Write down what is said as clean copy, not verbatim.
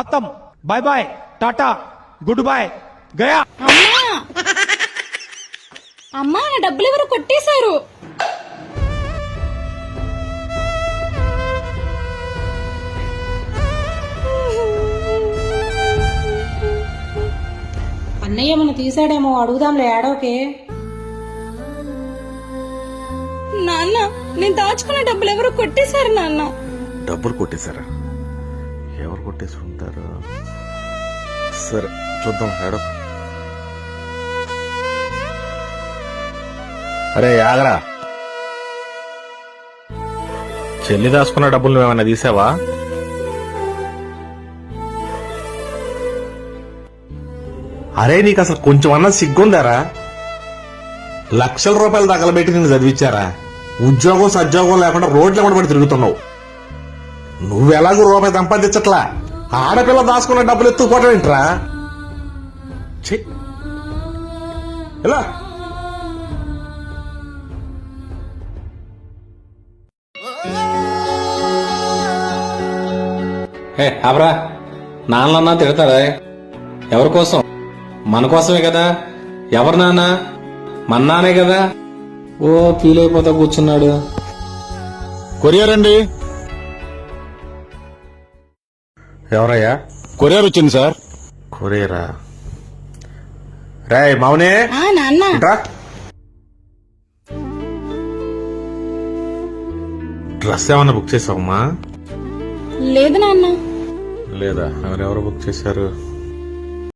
खत्म, bye bye, tata, good bye, गया। అమ్మా అమ్మా నా డబ్బులు ఎవరు కొట్టేశారు. అన్నయ్య మన తీసాడేమో, అడుగుదాంలే, ఏడోకే. నాన్న నేను దాచుకున్న డబ్బులు ఎవరు కొట్టేశారు నాన్న. డబ్బులు కొట్టేశారా? ఎవరు కొట్టేసి ఉంటారు? సరే చూద్దాం. ఏడో. అరే ఆగరా, చెల్లి దాచుకున్న డబ్బులు నువ్వేమన్నా తీసావా? అరే నీకు అసలు కొంచెం అన్నది సిగ్గుందారా? లక్షల రూపాయలు తగలబెట్టి నిన్ను చదివించారా? ఉద్యోగం సద్యోగం లేకుండా రోడ్ల పడి తిరుగుతున్నావు. నువ్వెలాగూ రూపాయి సంపాదించట్లా, ఆడపిల్ల దాచుకున్న డబ్బులు ఎత్తుకోవటం ఏంట్రా? ఎలా అవరా, నాన్నలన్నా తిడతారా? ఎవరి కోసం? మన కోసమే కదా. ఎవరు నాన్న? మన నానే కదా. ఓ ఫీల్ అయిపోతా కూర్చున్నాడు. కొరియర్ అండి. ఎవరయ్యా? కొరియర్ వచ్చింది సార్. కొరియరా? రే మౌనే, ఆ నాన్న ఇట్రా. డ్రెస్ ఏమన్నా బుక్ చేసావమ్మా? లేదు నాన్న. లేదా? ఎవరెవరు బుక్ చేశారు?